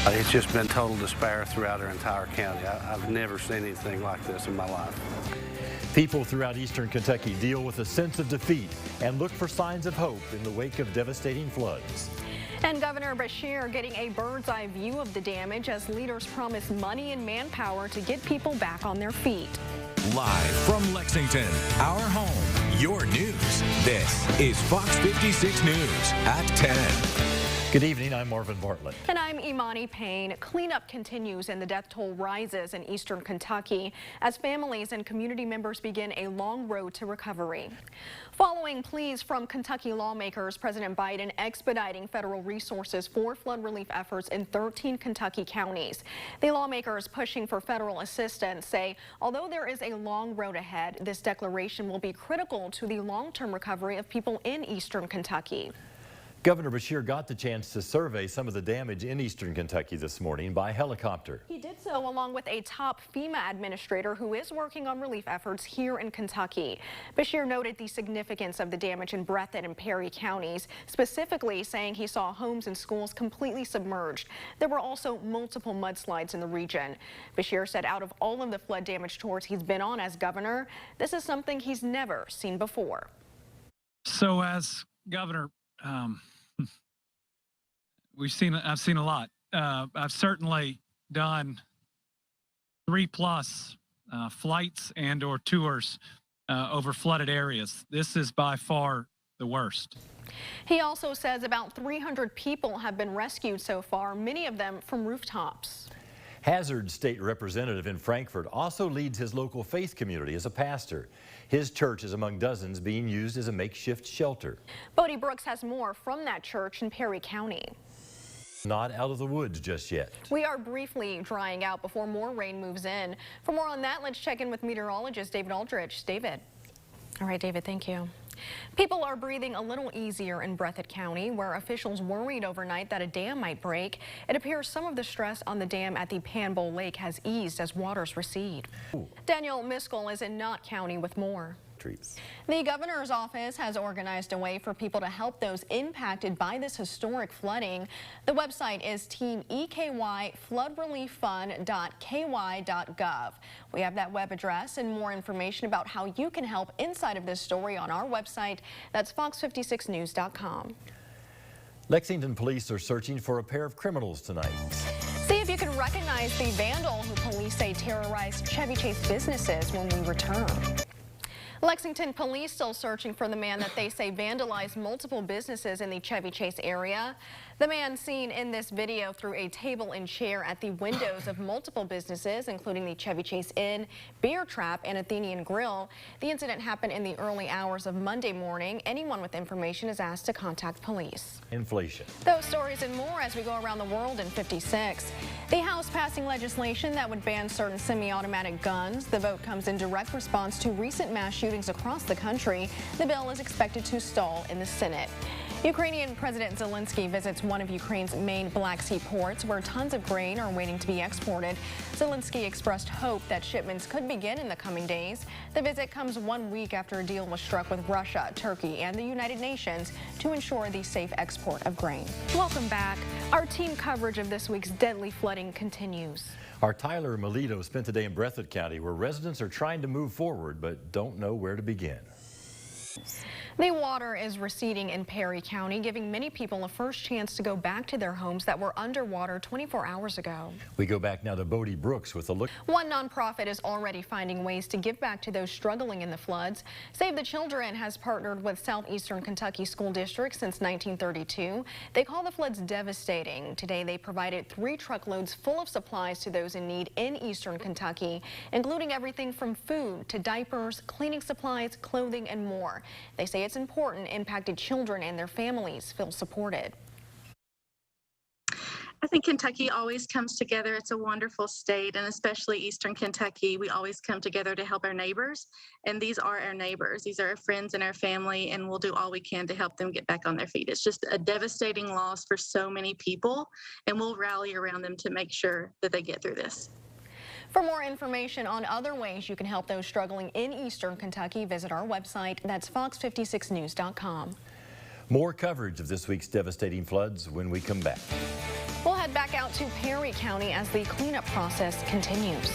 It's just been total despair throughout our entire county. I've never seen anything like this in my life. People throughout eastern Kentucky deal with a sense of defeat and look for signs of hope in the wake of devastating floods. And Governor Beshear getting a bird's eye view of the damage as leaders promise money and manpower to get people back on their feet. Live from Lexington, our home, your news. This is Fox 56 News at 10. Good evening, I'm Marvin Bartlett. And I'm Imani Payne. Cleanup continues and the death toll rises in eastern Kentucky as families and community members begin a long road to recovery. Following pleas from Kentucky lawmakers, President Biden expediting federal resources for flood relief efforts in 13 Kentucky counties. The lawmakers pushing for federal assistance say although there is a long road ahead, this declaration will be critical to the long-term recovery of people in eastern Kentucky. Governor Beshear got the chance to survey some of the damage in eastern Kentucky this morning by helicopter. He did so along with a top FEMA administrator who is working on relief efforts here in Kentucky. Beshear noted the significance of the damage in Breathitt and Perry counties, specifically saying he saw homes and schools completely submerged. There were also multiple mudslides in the region. Beshear said out of all of the flood damage tours he's been on as governor, this is something he's never seen before. So as governor, I've seen a lot. I've certainly done 3+ flights and or tours over flooded areas. This is by far the worst. He also says about 300 people have been rescued so far, many of them from rooftops. Hazard State Representative in Frankfort also leads his local faith community as a pastor. His church is among dozens being used as a makeshift shelter. Bodie Brooks has more from that church in Perry County. Not out of the woods just yet. We are briefly drying out before more rain moves in. For more on that, let's check in with meteorologist David Aldrich. David. All right, David, thank you. People are breathing a little easier in Breathitt County, where officials worried overnight that a dam might break. It appears some of the stress on the dam at the Pan Bowl Lake has eased as waters recede. Ooh. Daniel Miskell is in Knott County with more. The governor's office has organized a way for people to help those impacted by this historic flooding. The website is teamekywfloodrelieffund.ky.gov. We have that web address and more information about how you can help inside of this story on our website. That's fox56news.com. Lexington police are searching for a pair of criminals tonight. See if you can recognize the vandal who police say terrorized Chevy Chase businesses when we return. Lexington police still searching for the man that they say vandalized multiple businesses in the Chevy Chase area. The man seen in this video threw a table and chair at the windows of multiple businesses, including the Chevy Chase Inn, Beer Trap, and Athenian Grill. The incident happened in the early hours of Monday morning. Anyone with information is asked to contact police. Inflation. Those stories and more as we go around the world in 56. The House passing legislation that would ban certain semi-automatic guns. The vote comes in direct response to recent mass shootings across the country. The bill is expected to stall in the Senate. Ukrainian President Zelensky visits one of Ukraine's main Black Sea ports where tons of grain are waiting to be exported. Zelensky expressed hope that shipments could begin in the coming days. The visit comes 1 week after a deal was struck with Russia, Turkey, and the United Nations to ensure the safe export of grain. Welcome back. Our team coverage of this week's deadly flooding continues. Our Tyler Melito spent the day in Breathitt County, where residents are trying to move forward but don't know where to begin. The water is receding in Perry County, giving many people a first chance to go back to their homes that were underwater 24 hours ago. We go back now to Bodie Brooks with a look. One nonprofit is already finding ways to give back to those struggling in the floods. Save the Children has partnered with Southeastern Kentucky School District since 1932. They call the floods devastating. Today they provided 3 truckloads full of supplies to those in need in eastern Kentucky, including everything from food to diapers, cleaning supplies, clothing, and more. They say it's important impacted children and their families feel supported. I think Kentucky always comes together. It's a wonderful state, and especially Eastern Kentucky, we always come together to help our neighbors. And these are our neighbors. These are our friends and our family, and we'll do all we can to help them get back on their feet. It's just a devastating loss for so many people, and we'll rally around them to make sure that they get through this. For more information on other ways you can help those struggling in eastern Kentucky, visit our website. That's fox56news.com. More coverage of this week's devastating floods when we come back. We'll head back out to Perry County as the cleanup process continues.